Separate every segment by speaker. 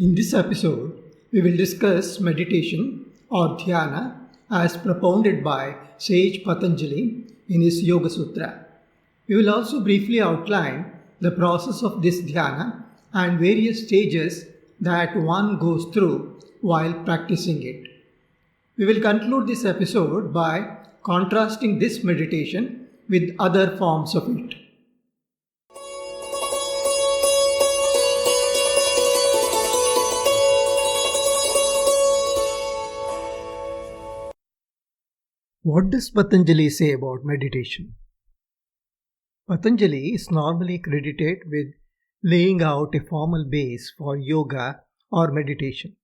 Speaker 1: In this episode, we will discuss meditation or dhyana as propounded by sage Patanjali in his Yoga Sutra. We will also briefly outline the process of this dhyana and various stages that one goes through while practicing it. We will conclude this episode by contrasting this meditation with other forms of it. What does Patanjali say about meditation? Patanjali is normally credited with laying out a formal base for yoga or meditation.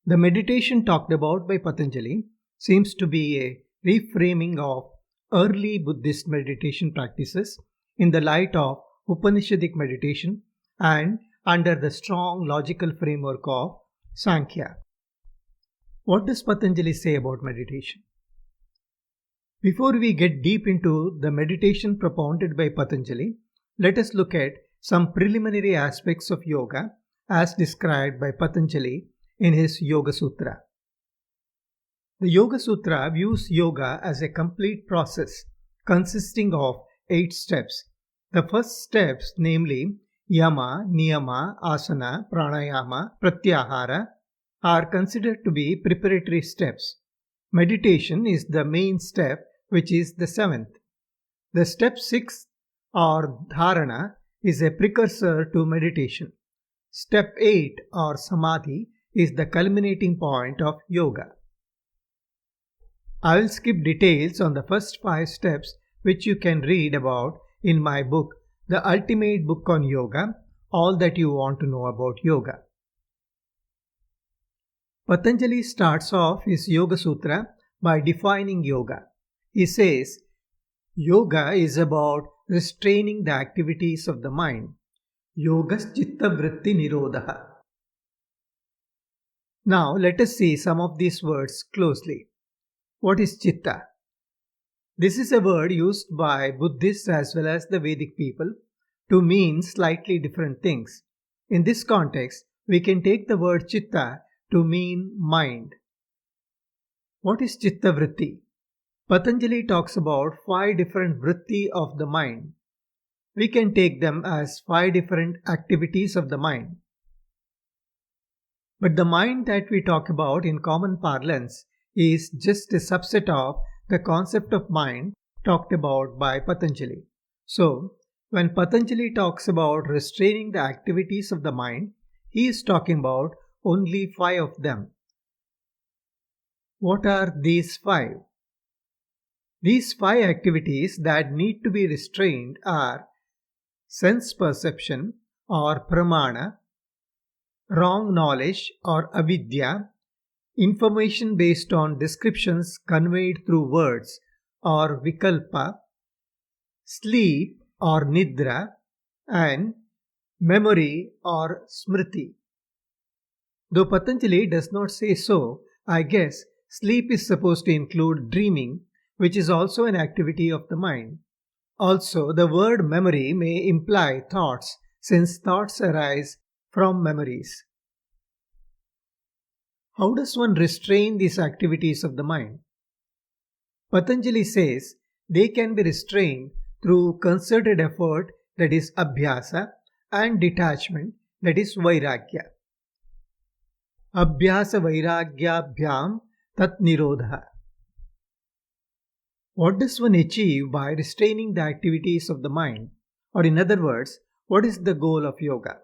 Speaker 1: The meditation talked about by Patanjali seems to be a reframing of early Buddhist meditation practices in the light of Upanishadic meditation and under the strong logical framework of Sankhya. What does Patanjali say about meditation? Before we get deep into the meditation propounded by Patanjali, let us look at some preliminary aspects of yoga as described by Patanjali in his Yoga Sutra. The Yoga Sutra views yoga as a complete process consisting of 8 steps. The first steps, namely yama, niyama, asana, pranayama, pratyahara, are considered to be preparatory steps. Meditation is the main step, which is the 7th. The step 6 or dharana is a precursor to meditation. Step 8 or samadhi is the culminating point of yoga. I will skip details on the first 5 steps which you can read about in my book, The Ultimate Book on Yoga, All That You Want to Know About Yoga. Patanjali starts off his Yoga Sutra by defining yoga. He says, yoga is about restraining the activities of the mind. Yogas chitta vritti nirodha. Now let us see some of these words closely. What is chitta? This is a word used by Buddhists as well as the Vedic people to mean slightly different things. In this context, we can take the word chitta to mean mind. What is chitta vritti? Patanjali talks about 5 different vritti of the mind. We can take them as 5 different activities of the mind. But the mind that we talk about in common parlance is just a subset of the concept of mind talked about by Patanjali. So, when Patanjali talks about restraining the activities of the mind, he is talking about only 5 of them. What are these 5? These 5 activities that need to be restrained are sense perception or pramana, wrong knowledge or avidya, information based on descriptions conveyed through words or vikalpa, sleep or nidra, and memory or smriti. Though Patanjali does not say so, I guess sleep is supposed to include dreaming, which is also an activity of the mind. Also, the word memory may imply thoughts, since thoughts arise from memories. How does one restrain these activities of the mind? Patanjali says they can be restrained through concerted effort, that is abhyasa, and detachment, that is vairagya. Abhyasa vairagyabhyam tat nirodha. What does one achieve by restraining the activities of the mind? Or in other words, what is the goal of yoga?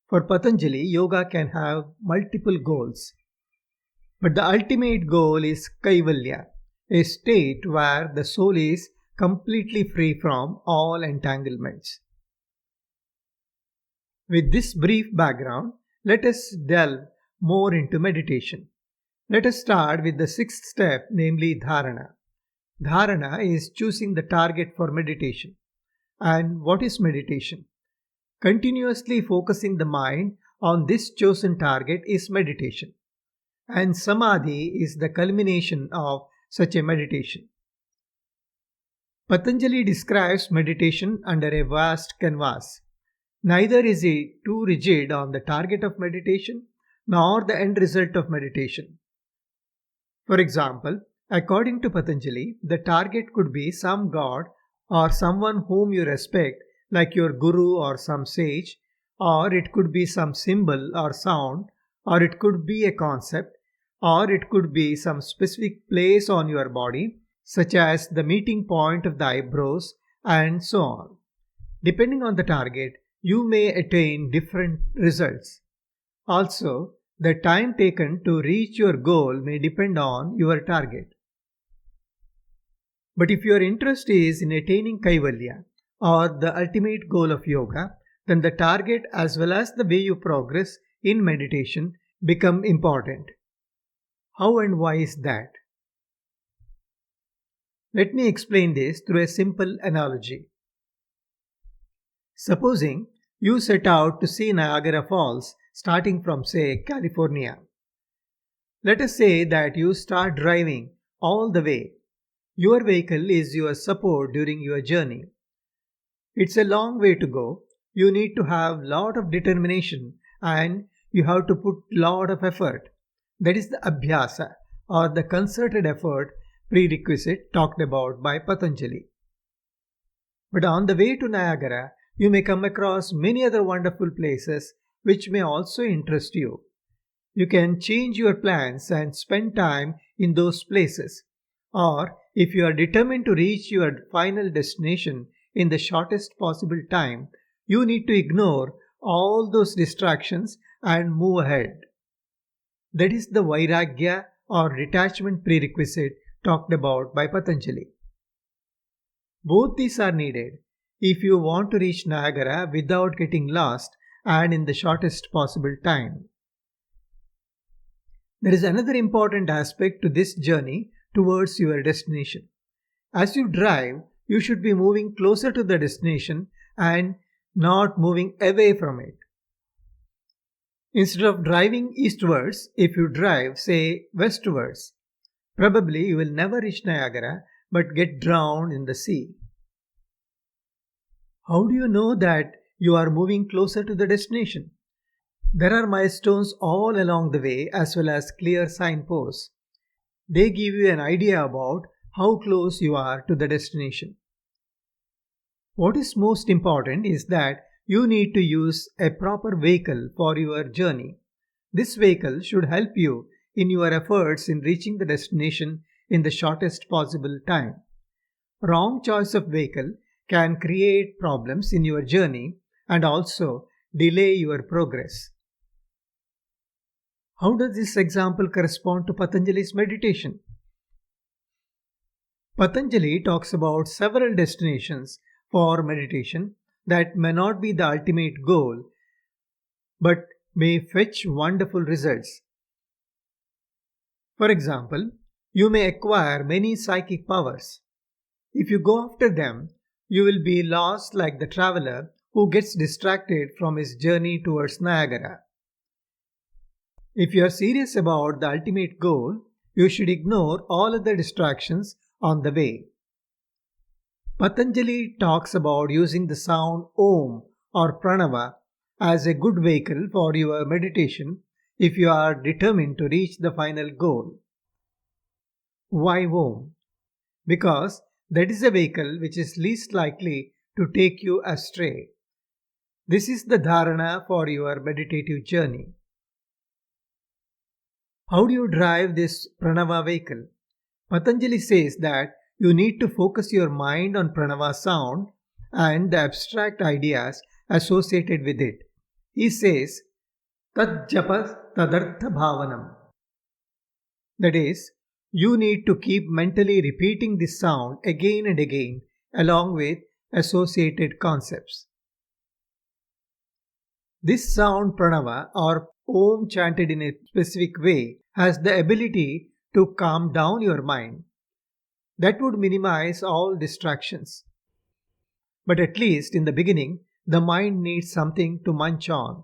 Speaker 1: For Patanjali, yoga can have multiple goals. But the ultimate goal is kaivalya, a state where the soul is completely free from all entanglements. With this brief background, let us delve more into meditation. Let us start with the 6th step, namely dharana. Dharana is choosing the target for meditation. And what is meditation? Continuously focusing the mind on this chosen target is meditation. And samadhi is the culmination of such a meditation. Patanjali describes meditation under a vast canvas. Neither is it too rigid on the target of meditation, nor the end result of meditation. For example, according to Patanjali, the target could be some god or someone whom you respect, like your guru or some sage, or it could be some symbol or sound, or it could be a concept, or it could be some specific place on your body, such as the meeting point of the eyebrows, and so on. Depending on the target, you may attain different results. Also, the time taken to reach your goal may depend on your target. But if your interest is in attaining Kaivalya or the ultimate goal of yoga, then the target as well as the way you progress in meditation become important. How and why is that? Let me explain this through a simple analogy. Supposing you set out to see Niagara Falls starting from, say, California. Let us say that you start driving all the way. Your vehicle is your support during your journey. It's a long way to go. You need to have lot of determination and you have to put lot of effort. That is the abhyasa or the concerted effort prerequisite talked about by Patanjali. But on the way to Niagara, you may come across many other wonderful places which may also interest you. You can change your plans and spend time in those places. Or if you are determined to reach your final destination in the shortest possible time, you need to ignore all those distractions and move ahead. That is the Vairagya or detachment prerequisite talked about by Patanjali. Both these are needed if you want to reach Niagara without getting lost and in the shortest possible time. There is another important aspect to this journey towards your destination. As you drive, you should be moving closer to the destination and not moving away from it. Instead of driving eastwards, if you drive, say, westwards, probably you will never reach Niagara but get drowned in the sea. How do you know that you are moving closer to the destination? There are milestones all along the way as well as clear signposts. They give you an idea about how close you are to the destination. What is most important is that you need to use a proper vehicle for your journey. This vehicle should help you in your efforts in reaching the destination in the shortest possible time. Wrong choice of vehicle can create problems in your journey and also delay your progress. How does this example correspond to Patanjali's meditation? Patanjali talks about several destinations for meditation that may not be the ultimate goal but may fetch wonderful results. For example, you may acquire many psychic powers. If you go after them, you will be lost like the traveler who gets distracted from his journey towards Niagara. If you are serious about the ultimate goal, you should ignore all other distractions on the way. Patanjali talks about using the sound Om or Pranava as a good vehicle for your meditation if you are determined to reach the final goal. Why Om? Because that is a vehicle which is least likely to take you astray. This is the dharana for your meditative journey. How do you drive this Pranava vehicle? Patanjali says that you need to focus your mind on Pranava sound and the abstract ideas associated with it. He says, Tad japa tadartha bhavanam. That is, you need to keep mentally repeating this sound again and again along with associated concepts. This sound Pranava or Om chanted in a specific way has the ability to calm down your mind. That would minimize all distractions. But at least in the beginning, the mind needs something to munch on.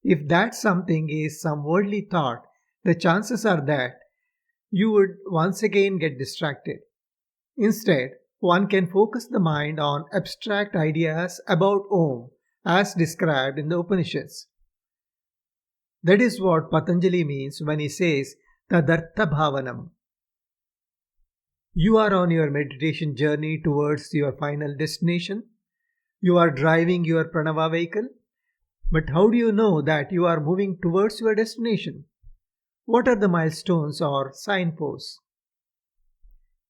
Speaker 1: If that something is some worldly thought, the chances are that you would once again get distracted. Instead, one can focus the mind on abstract ideas about Om as described in the Upanishads. That is what Patanjali means when he says Tadartha Bhavanam. You are on your meditation journey towards your final destination. You are driving your pranava vehicle. But how do you know that you are moving towards your destination? What are the milestones or signposts?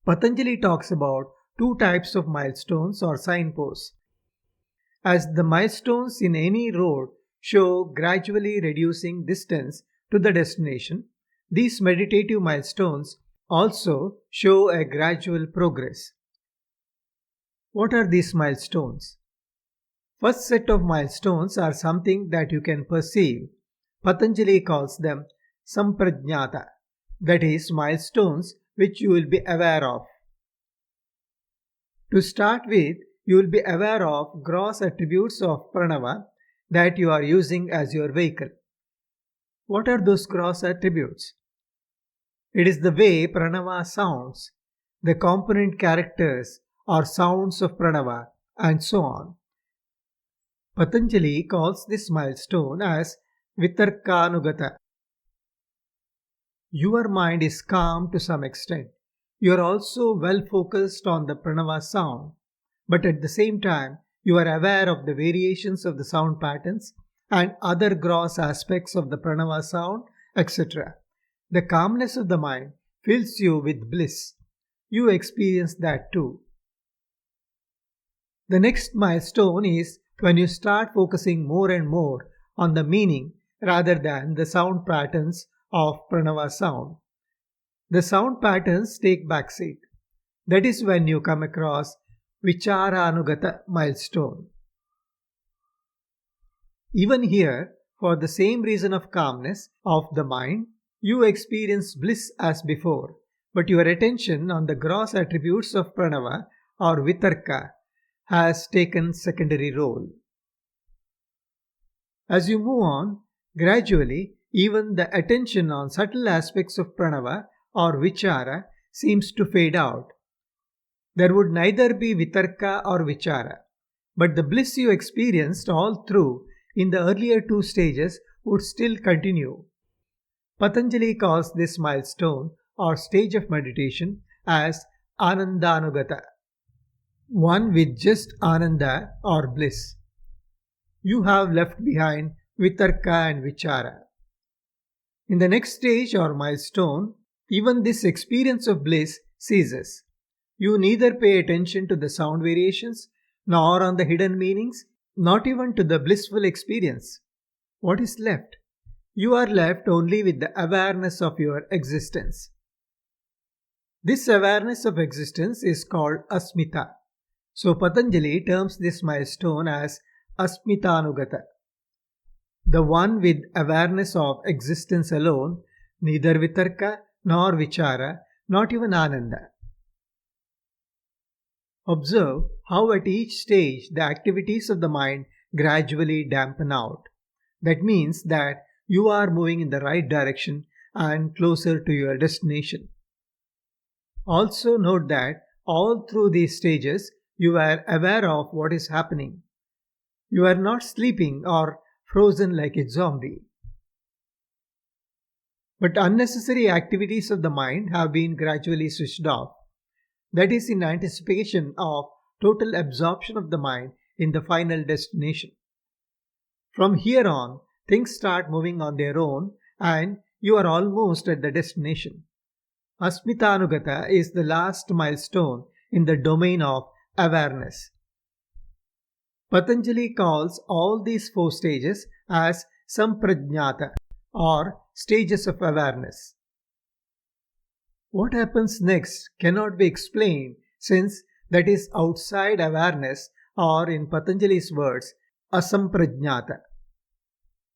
Speaker 1: Patanjali talks about two types of milestones or signposts. As the milestones in any road show gradually reducing distance to the destination, these meditative milestones also show a gradual progress. What are these milestones? First set of milestones are something that you can perceive. Patanjali calls them samprajnata, that is, milestones which you will be aware of. To start with, you will be aware of gross attributes of pranava that you are using as your vehicle. What are those gross attributes? It is the way pranava sounds, the component characters or sounds of pranava, and so on. Patanjali calls this milestone as Vitarkanugata. Your mind is calm to some extent. You are also well focused on the pranava sound, but at the same time, you are aware of the variations of the sound patterns and other gross aspects of the pranava sound, etc. The calmness of the mind fills you with bliss. You experience that too. The next milestone is when you start focusing more and more on the meaning rather than the sound patterns of pranava sound. The sound patterns take backseat. That is when you come across Vicharanugata milestone. Even here, for the same reason of calmness of the mind, you experience bliss as before, but your attention on the gross attributes of pranava or vitarka has taken secondary role. As you move on, gradually, even the attention on subtle aspects of pranava or vichara seems to fade out. There would neither be vitarka or vichara, but the bliss you experienced all through in the earlier two stages would still continue. Patanjali calls this milestone or stage of meditation as Anandanugata, one with just Ananda or bliss. You have left behind Vitarka and Vichara. In the next stage or milestone, even this experience of bliss ceases. You neither pay attention to the sound variations, nor on the hidden meanings, not even to the blissful experience. What is left? You are left only with the awareness of your existence. This awareness of existence is called Asmita. So Patanjali terms this milestone as Asmitanugata. The one with awareness of existence alone, neither vitarka nor vichara, not even ananda. Observe how at each stage the activities of the mind gradually dampen out. That means that you are moving in the right direction and closer to your destination. Also note that all through these stages you are aware of what is happening. You are not sleeping or frozen like a zombie. But unnecessary activities of the mind have been gradually switched off. That is in anticipation of total absorption of the mind in the final destination. From here on, things start moving on their own and you are almost at the destination. Asmitanugata is the last milestone in the domain of awareness. Patanjali calls all these four stages as samprajnata or stages of awareness. What happens next cannot be explained since that is outside awareness or in Patanjali's words, asamprajnata.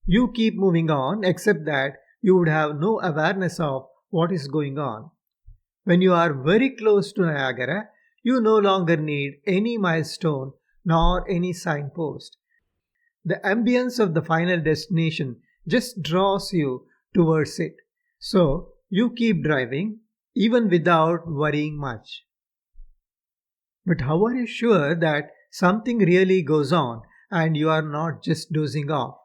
Speaker 1: You keep moving on except that you would have no awareness of what is going on. When you are very close to Niagara, you no longer need any milestone nor any signpost. The ambience of the final destination just draws you towards it. So you keep driving even without worrying much. But how are you sure that something really goes on and you are not just dozing off?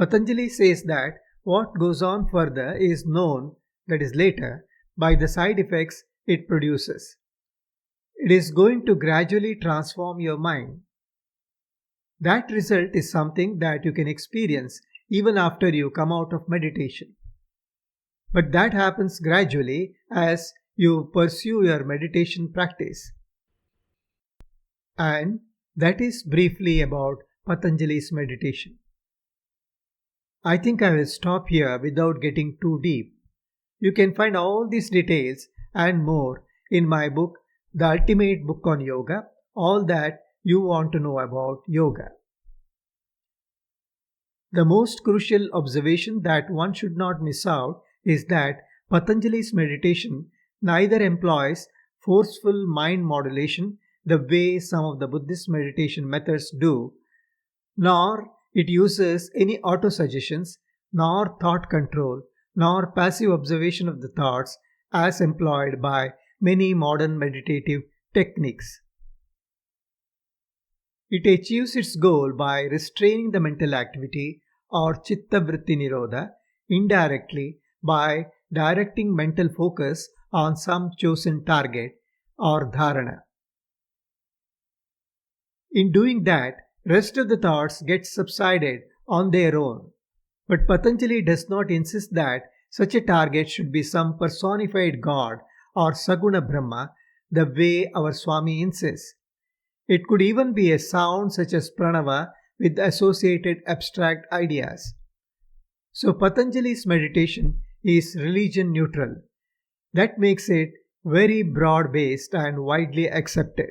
Speaker 1: Patanjali says that what goes on further is known, that is later, by the side effects it produces. It is going to gradually transform your mind. That result is something that you can experience even after you come out of meditation. But that happens gradually as you pursue your meditation practice. And that is briefly about Patanjali's meditation. I think I will stop here without getting too deep. You can find all these details and more in my book, The Ultimate Book on Yoga, All That You Want to Know About Yoga. The most crucial observation that one should not miss out is that Patanjali's meditation neither employs forceful mind modulation the way some of the Buddhist meditation methods do, nor it uses any autosuggestions, nor thought control, nor passive observation of the thoughts as employed by many modern meditative techniques. It achieves its goal by restraining the mental activity or chitta vritti nirodha indirectly by directing mental focus on some chosen target or dharana. In doing that, rest of the thoughts get subsided on their own. But Patanjali does not insist that such a target should be some personified god or Saguna Brahma the way our Swami insists. It could even be a sound such as pranava with associated abstract ideas. So Patanjali's meditation is religion neutral. That makes it very broad based and widely accepted.